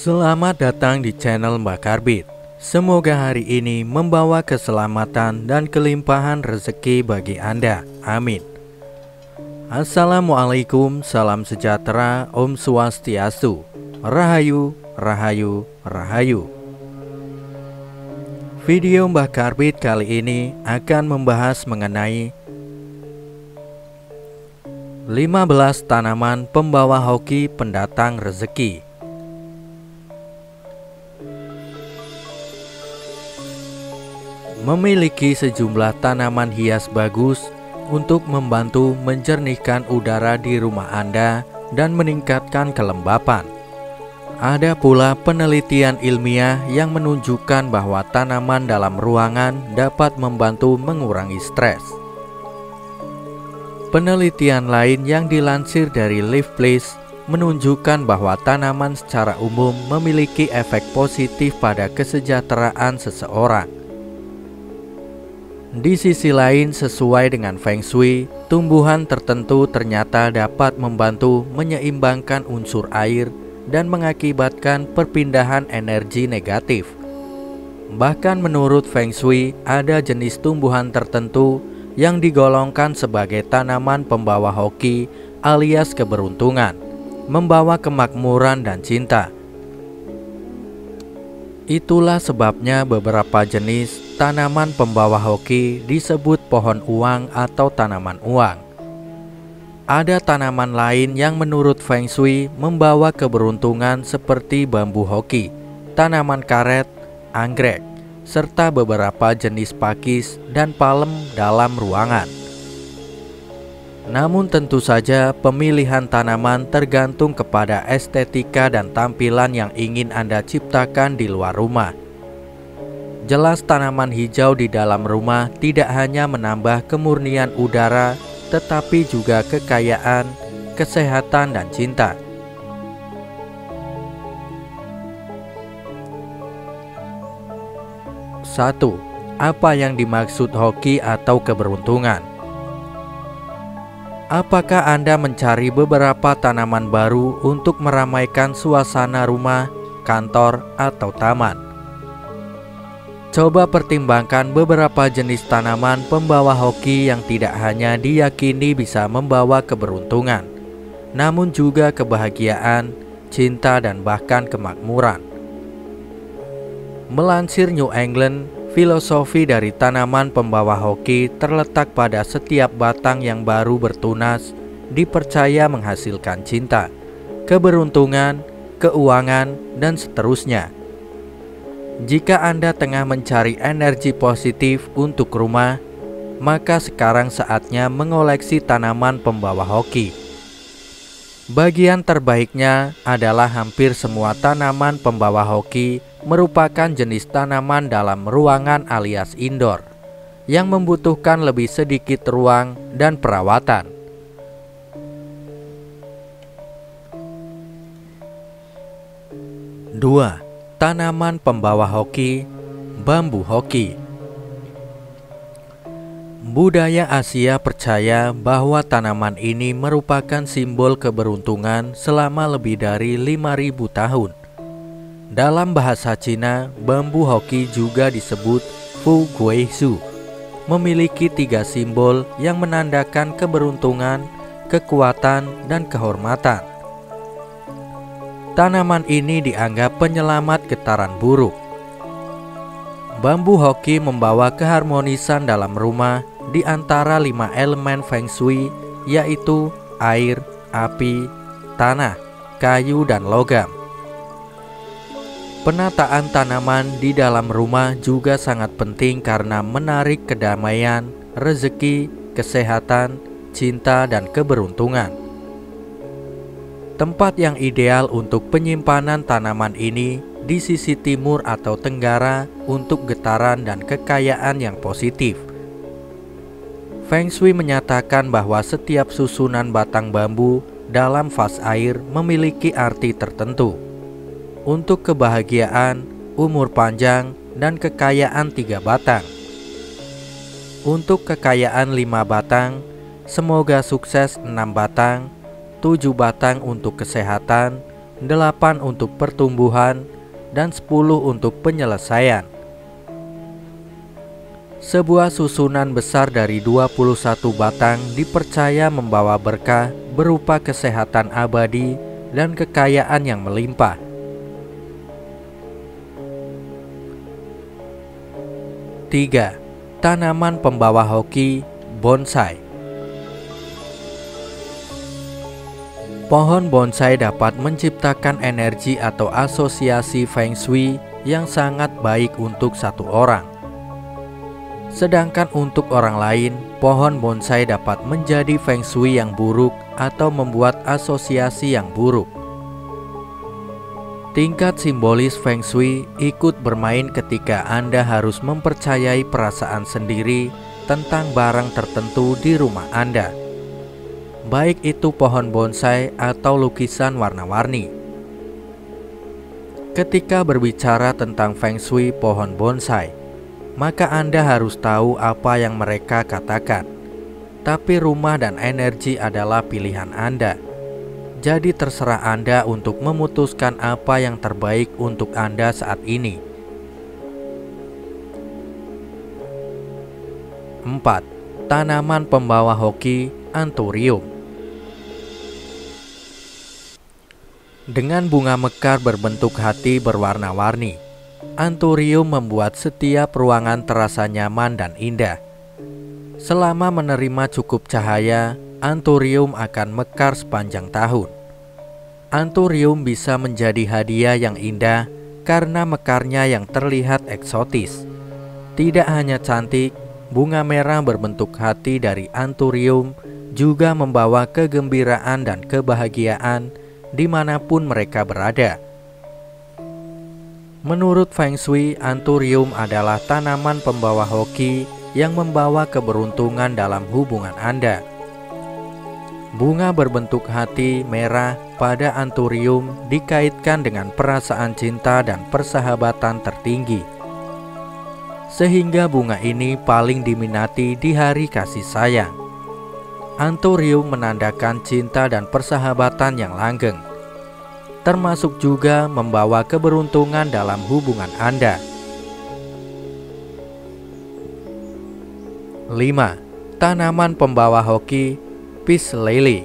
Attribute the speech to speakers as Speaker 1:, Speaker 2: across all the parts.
Speaker 1: Selamat datang di channel Mbak Karbit. Semoga hari ini membawa keselamatan dan kelimpahan rezeki bagi Anda. Amin. Assalamualaikum, salam sejahtera, Om Swastiastu, Rahayu, Rahayu, Rahayu. Video Mbak Karbit kali ini akan membahas mengenai 15 tanaman pembawa hoki pendatang rezeki. Memiliki sejumlah tanaman hias bagus untuk membantu menjernihkan udara di rumah Anda dan meningkatkan kelembapan. Ada pula penelitian ilmiah yang menunjukkan bahwa tanaman dalam ruangan dapat membantu mengurangi stres. Penelitian lain yang dilansir dari LivePlease menunjukkan bahwa tanaman secara umum memiliki efek positif pada kesejahteraan seseorang. Di sisi lain, sesuai dengan Feng Shui, tumbuhan tertentu ternyata dapat membantu menyeimbangkan unsur air dan mengakibatkan perpindahan energi negatif. Bahkan menurut Feng Shui, ada jenis tumbuhan tertentu yang digolongkan sebagai tanaman pembawa hoki alias keberuntungan, membawa kemakmuran dan cinta. Itulah sebabnya beberapa jenis tanaman pembawa hoki disebut pohon uang atau tanaman uang. Ada tanaman lain yang menurut Feng Shui membawa keberuntungan seperti bambu hoki, tanaman karet, anggrek, serta beberapa jenis pakis dan palem dalam ruangan. Namun tentu saja pemilihan tanaman tergantung kepada estetika dan tampilan yang ingin Anda ciptakan di luar rumah. Jelas tanaman hijau di dalam rumah tidak hanya menambah kemurnian udara, tetapi juga kekayaan, kesehatan, dan cinta. Satu, apa yang dimaksud hoki atau keberuntungan? Apakah Anda mencari beberapa tanaman baru untuk meramaikan suasana rumah, kantor, atau taman? Coba pertimbangkan beberapa jenis tanaman pembawa hoki yang tidak hanya diyakini bisa membawa keberuntungan, namun juga kebahagiaan, cinta, dan bahkan kemakmuran. Melansir New England, filosofi dari tanaman pembawa hoki terletak pada setiap batang yang baru bertunas dipercaya menghasilkan cinta, keberuntungan, keuangan, dan seterusnya. Jika Anda tengah mencari energi positif untuk rumah, maka sekarang saatnya mengoleksi tanaman pembawa hoki. Bagian terbaiknya adalah hampir semua tanaman pembawa hoki merupakan jenis tanaman dalam ruangan alias indoor yang membutuhkan lebih sedikit ruang dan perawatan. Dua, tanaman pembawa hoki, bambu hoki. Budaya Asia percaya bahwa tanaman ini merupakan simbol keberuntungan selama lebih dari 5.000 tahun. Dalam bahasa Cina, bambu hoki juga disebut Fu Gui Shu, memiliki 3 simbol yang menandakan keberuntungan, kekuatan, dan kehormatan. Tanaman ini dianggap penyelamat getaran buruk. Bambu hoki membawa keharmonisan dalam rumah di antara 5 elemen Feng Shui, yaitu air, api, tanah, kayu, dan logam. Penataan tanaman di dalam rumah juga sangat penting karena menarik kedamaian, rezeki, kesehatan, cinta, dan keberuntungan. Tempat yang ideal untuk penyimpanan tanaman ini di sisi timur atau tenggara untuk getaran dan kekayaan yang positif. Feng Shui menyatakan bahwa setiap susunan batang bambu dalam vas air memiliki arti tertentu. Untuk kebahagiaan, umur panjang, dan kekayaan 3 batang. Untuk kekayaan 5 batang, semoga sukses 6 batang, 7 batang untuk kesehatan, 8 untuk pertumbuhan, dan 10 untuk penyelesaian. Sebuah susunan besar dari 21 batang dipercaya membawa berkah berupa kesehatan abadi dan kekayaan yang melimpah. Tiga, tanaman pembawa hoki, bonsai. Pohon bonsai dapat menciptakan energi atau asosiasi Feng Shui yang sangat baik untuk satu orang. Sedangkan untuk orang lain, pohon bonsai dapat menjadi Feng Shui yang buruk atau membuat asosiasi yang buruk. Tingkat simbolis Feng Shui ikut bermain ketika Anda harus mempercayai perasaan sendiri tentang barang tertentu di rumah Anda, baik itu pohon bonsai atau lukisan warna-warni. Ketika berbicara tentang Feng Shui pohon bonsai, maka Anda harus tahu apa yang mereka katakan. Tapi rumah dan energi adalah pilihan Anda. Jadi terserah Anda untuk memutuskan apa yang terbaik untuk Anda saat ini. 4. Tanaman pembawa hoki, anthurium. Dengan bunga mekar berbentuk hati berwarna-warni, anthurium membuat setiap ruangan terasa nyaman dan indah. Selama menerima cukup cahaya, anthurium akan mekar sepanjang tahun. Anthurium bisa menjadi hadiah yang indah karena mekarnya yang terlihat eksotis. Tidak hanya cantik, bunga merah berbentuk hati dari anthurium juga membawa kegembiraan dan kebahagiaan dimanapun mereka berada. Menurut Feng Shui, anthurium adalah tanaman pembawa hoki yang membawa keberuntungan dalam hubungan Anda. Bunga berbentuk hati merah pada anthurium dikaitkan dengan perasaan cinta dan persahabatan tertinggi, sehingga bunga ini paling diminati di hari kasih sayang. Anthurium menandakan cinta dan persahabatan yang langgeng, termasuk juga membawa keberuntungan dalam hubungan Anda. 5. Tanaman pembawa hoki, peace lily.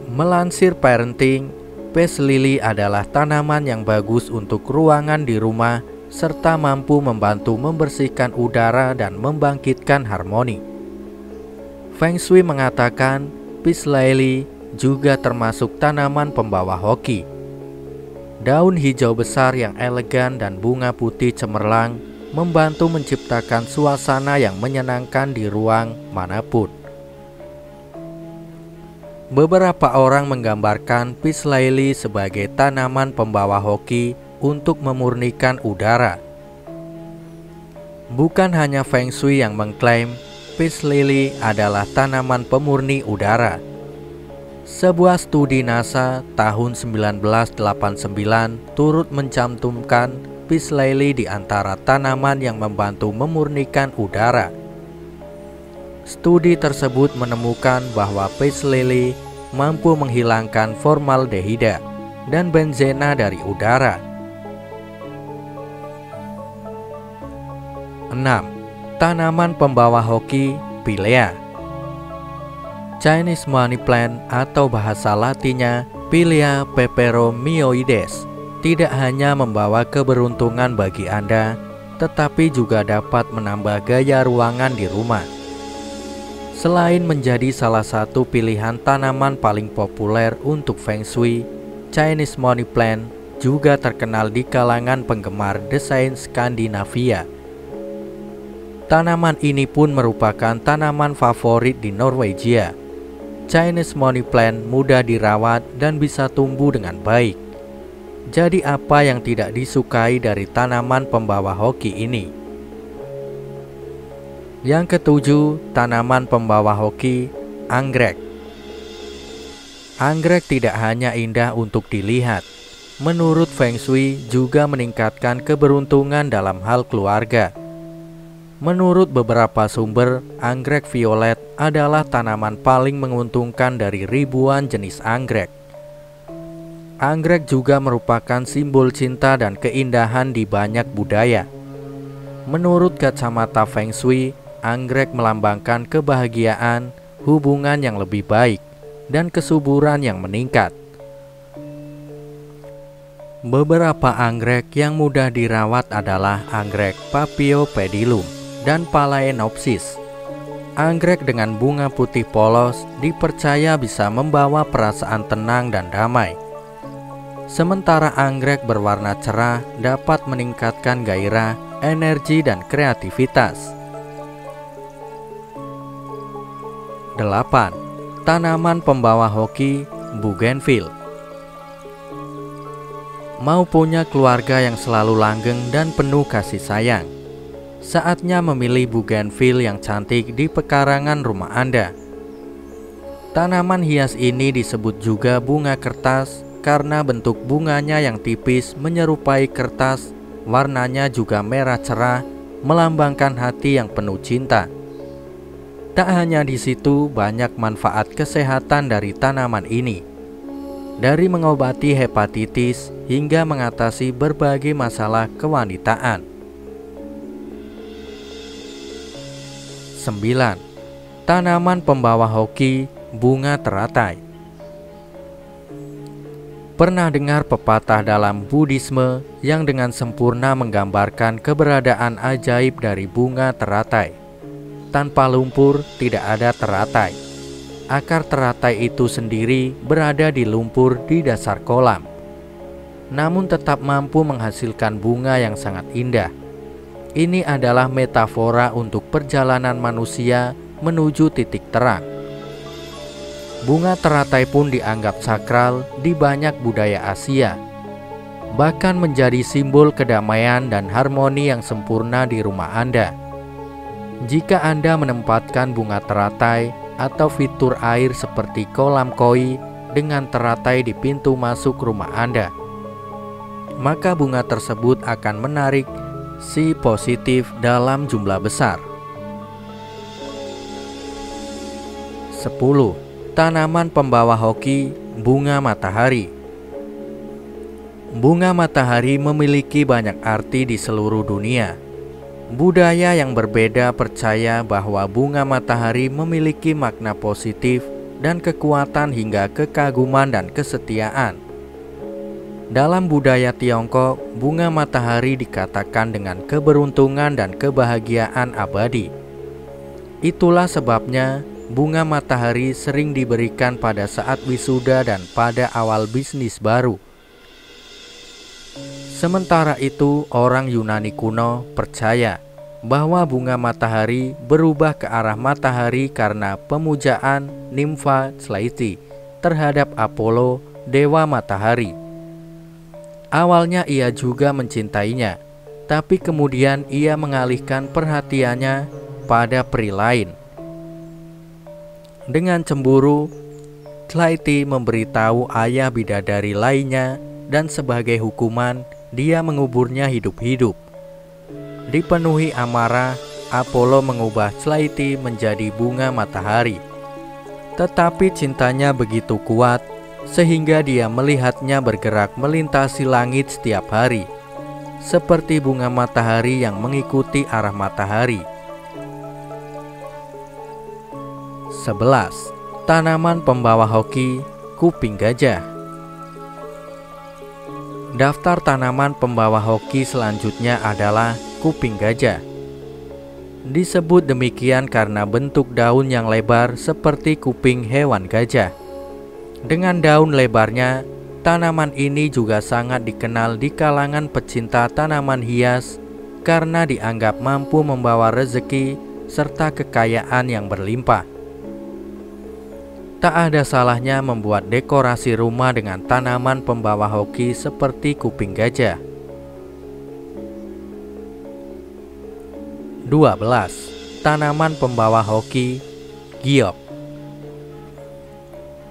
Speaker 1: Melansir Parenting, peace lily adalah tanaman yang bagus untuk ruangan di rumah serta mampu membantu membersihkan udara dan membangkitkan harmoni. Feng Shui mengatakan peace lily juga termasuk tanaman pembawa hoki. Daun hijau besar yang elegan dan bunga putih cemerlang membantu menciptakan suasana yang menyenangkan di ruang manapun. Beberapa orang menggambarkan peace lily sebagai tanaman pembawa hoki untuk memurnikan udara. Bukan hanya Feng Shui yang mengklaim peace lily adalah tanaman pemurni udara. Sebuah studi NASA tahun 1989 turut mencantumkan peace lily di antara tanaman yang membantu memurnikan udara. Studi tersebut menemukan bahwa peace lily mampu menghilangkan formaldehida dan benzena dari udara. 6. Tanaman pembawa hoki, pilea. Chinese money plant atau bahasa latinnya Pilea peperomioides tidak hanya membawa keberuntungan bagi Anda, tetapi juga dapat menambah gaya ruangan di rumah. Selain menjadi salah satu pilihan tanaman paling populer untuk Feng Shui, Chinese money plant juga terkenal di kalangan penggemar desain Skandinavia. Tanaman ini pun merupakan tanaman favorit di Norwegia. Chinese money plant mudah dirawat dan bisa tumbuh dengan baik. Jadi apa yang tidak disukai dari tanaman pembawa hoki ini? Yang ketujuh, tanaman pembawa hoki, anggrek. Anggrek tidak hanya indah untuk dilihat. Menurut Feng Shui juga meningkatkan keberuntungan dalam hal keluarga. Menurut beberapa sumber, anggrek violet adalah tanaman paling menguntungkan dari ribuan jenis anggrek. Anggrek juga merupakan simbol cinta dan keindahan di banyak budaya. Menurut kacamata Feng Shui, anggrek melambangkan kebahagiaan, hubungan yang lebih baik, dan kesuburan yang meningkat. Beberapa anggrek yang mudah dirawat adalah anggrek Paphiopedilum dan Phalaenopsis. Anggrek dengan bunga putih polos dipercaya bisa membawa perasaan tenang dan damai. Sementara anggrek berwarna cerah dapat meningkatkan gairah, energi, dan kreativitas. 8. Tanaman pembawa hoki Bougainville. Mau punya keluarga yang selalu langgeng dan penuh kasih sayang? Saatnya memilih Bougainville yang cantik di pekarangan rumah Anda. Tanaman hias ini disebut juga bunga kertas karena bentuk bunganya yang tipis menyerupai kertas, warnanya juga merah cerah, melambangkan hati yang penuh cinta. Tak hanya di situ, banyak manfaat kesehatan dari tanaman ini. Dari mengobati hepatitis hingga mengatasi berbagai masalah kewanitaan. 9. Tanaman pembawa hoki bunga teratai. Pernah dengar pepatah dalam Buddhisme yang dengan sempurna menggambarkan keberadaan ajaib dari bunga teratai. Tanpa lumpur tidak ada teratai. Akar teratai itu sendiri berada di lumpur di dasar kolam, namun tetap mampu menghasilkan bunga yang sangat indah. Ini adalah metafora untuk perjalanan manusia menuju titik terang. Bunga teratai pun dianggap sakral di banyak budaya Asia, bahkan menjadi simbol kedamaian dan harmoni yang sempurna di rumah Anda. Jika Anda menempatkan bunga teratai atau fitur air seperti kolam koi dengan teratai di pintu masuk rumah Anda, maka bunga tersebut akan menarik si positif dalam jumlah besar. 10. Tanaman pembawa hoki bunga matahari. Bunga matahari memiliki banyak arti di seluruh dunia. Budaya yang berbeda percaya bahwa bunga matahari memiliki makna positif dan kekuatan hingga kekaguman dan kesetiaan. Dalam budaya Tiongkok, bunga matahari dikatakan dengan keberuntungan dan kebahagiaan abadi. Itulah sebabnya bunga matahari sering diberikan pada saat wisuda dan pada awal bisnis baru. Sementara itu, orang Yunani kuno percaya bahwa bunga matahari berubah ke arah matahari karena pemujaan Nimfa Tslaiti terhadap Apollo, dewa matahari. Awalnya ia juga mencintainya, tapi kemudian ia mengalihkan perhatiannya pada peri lain. Dengan cemburu, Tslaiti memberitahu ayah bidadari lainnya dan sebagai hukuman dia menguburnya hidup-hidup. Dipenuhi amarah, Apollo mengubah Tslaiti menjadi bunga matahari. Tetapi cintanya begitu kuat sehingga dia melihatnya bergerak melintasi langit setiap hari, seperti bunga matahari yang mengikuti arah matahari. 11. Tanaman pembawa hoki kuping gajah. Daftar tanaman pembawa hoki selanjutnya adalah kuping gajah. Disebut demikian karena bentuk daun yang lebar seperti kuping hewan gajah. Dengan daun lebarnya, tanaman ini juga sangat dikenal di kalangan pecinta tanaman hias karena dianggap mampu membawa rezeki serta kekayaan yang berlimpah. Tak ada salahnya membuat dekorasi rumah dengan tanaman pembawa hoki seperti kuping gajah. 12. Tanaman pembawa hoki giok.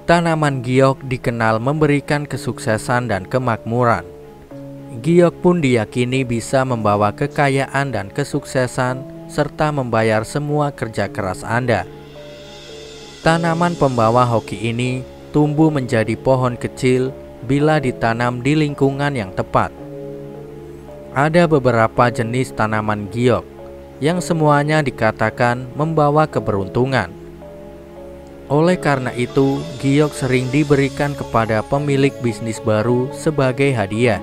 Speaker 1: Tanaman giok dikenal memberikan kesuksesan dan kemakmuran. Giok pun diyakini bisa membawa kekayaan dan kesuksesan serta membayar semua kerja keras Anda. Tanaman pembawa hoki ini tumbuh menjadi pohon kecil bila ditanam di lingkungan yang tepat. Ada beberapa jenis tanaman giok yang semuanya dikatakan membawa keberuntungan. Oleh karena itu, giok sering diberikan kepada pemilik bisnis baru sebagai hadiah.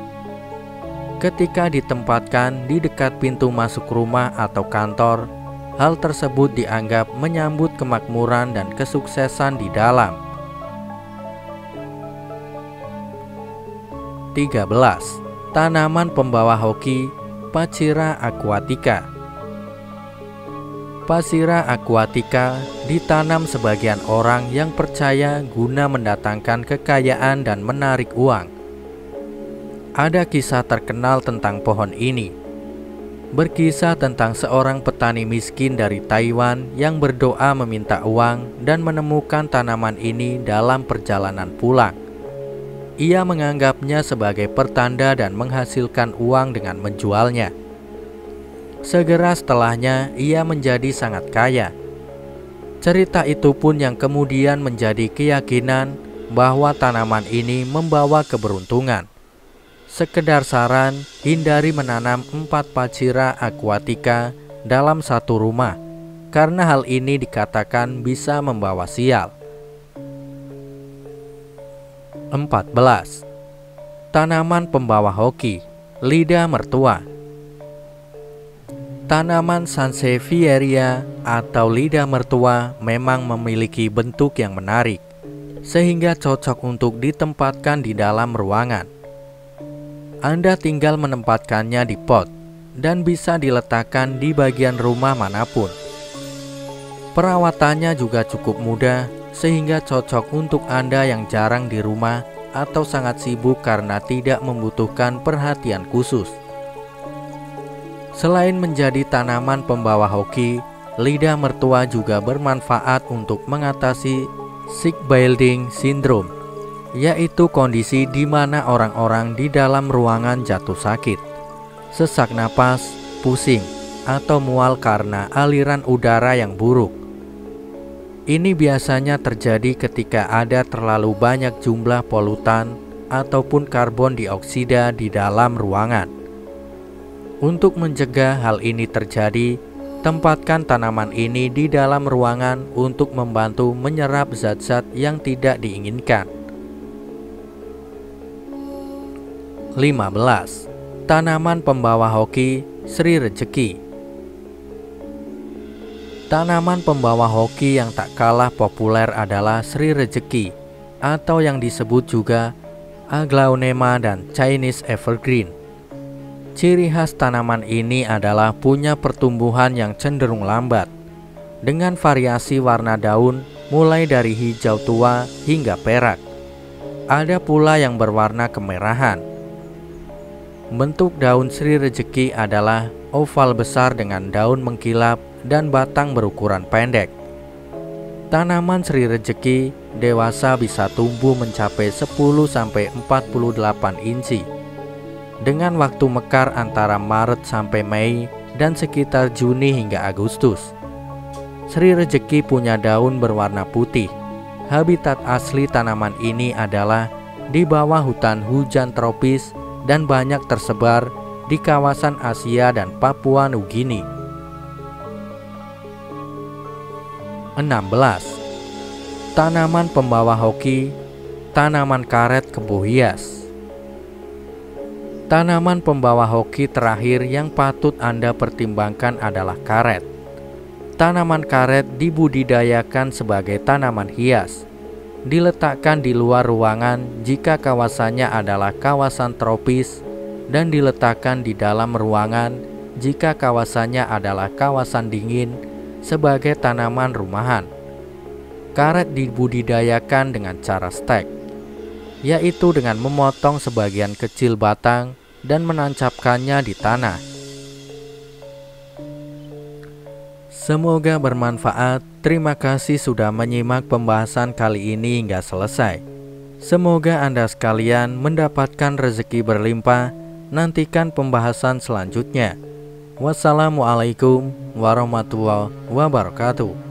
Speaker 1: Ketika ditempatkan di dekat pintu masuk rumah atau kantor, hal tersebut dianggap menyambut kemakmuran dan kesuksesan di dalam. 13. Tanaman pembawa hoki, Pachira aquatica. Pachira aquatica ditanam sebagian orang yang percaya guna mendatangkan kekayaan dan menarik uang. Ada kisah terkenal tentang pohon ini. Berkisah tentang seorang petani miskin dari Taiwan yang berdoa meminta uang dan menemukan tanaman ini dalam perjalanan pulang. Ia menganggapnya sebagai pertanda dan menghasilkan uang dengan menjualnya. Segera setelahnya, ia menjadi sangat kaya. Cerita itu pun yang kemudian menjadi keyakinan bahwa tanaman ini membawa keberuntungan. Sekedar saran, hindari menanam 4 Pachira aquatica dalam satu rumah, karena hal ini dikatakan bisa membawa sial. 14. Tanaman pembawa hoki, lidah mertua. Tanaman Sansevieria atau lidah mertua memang memiliki bentuk yang menarik, sehingga cocok untuk ditempatkan di dalam ruangan. Anda tinggal menempatkannya di pot dan bisa diletakkan di bagian rumah manapun. Perawatannya juga cukup mudah, sehingga cocok untuk Anda yang jarang di rumah atau sangat sibuk karena tidak membutuhkan perhatian khusus. Selain menjadi tanaman pembawa hoki, lidah mertua juga bermanfaat untuk mengatasi sick building syndrome, yaitu kondisi di mana orang-orang di dalam ruangan jatuh sakit, sesak napas, pusing, atau mual karena aliran udara yang buruk. Ini biasanya terjadi ketika ada terlalu banyak jumlah polutan ataupun karbon dioksida di dalam ruangan. Untuk mencegah hal ini terjadi, tempatkan tanaman ini di dalam ruangan untuk membantu menyerap zat-zat yang tidak diinginkan. 15. Tanaman pembawa hoki, Sri Rejeki. Tanaman pembawa hoki yang tak kalah populer adalah Sri Rejeki, atau yang disebut juga Aglaonema dan Chinese Evergreen. Ciri khas tanaman ini adalah punya pertumbuhan yang cenderung lambat, dengan variasi warna daun mulai dari hijau tua hingga perak. Ada pula yang berwarna kemerahan. Bentuk daun Sri Rejeki adalah oval besar dengan daun mengkilap dan batang berukuran pendek. Tanaman Sri Rejeki dewasa bisa tumbuh mencapai 10-48 inci, dengan waktu mekar antara Maret sampai Mei dan sekitar Juni hingga Agustus. Sri Rejeki punya daun berwarna putih. Habitat asli tanaman ini adalah di bawah hutan hujan tropis dan banyak tersebar di kawasan Asia dan Papua Nugini. 16. Tanaman pembawa hoki, tanaman karet kebo hias. Tanaman pembawa hoki terakhir yang patut Anda pertimbangkan adalah karet. Tanaman karet dibudidayakan sebagai tanaman hias. Diletakkan di luar ruangan jika kawasannya adalah kawasan tropis, dan diletakkan di dalam ruangan jika kawasannya adalah kawasan dingin sebagai tanaman rumahan. Karet dibudidayakan dengan cara stek, yaitu dengan memotong sebagian kecil batang dan menancapkannya di tanah. Semoga bermanfaat. Terima kasih sudah menyimak pembahasan kali ini hingga selesai. Semoga Anda sekalian mendapatkan rezeki berlimpah. Nantikan pembahasan selanjutnya. Wassalamualaikum warahmatullahi wabarakatuh.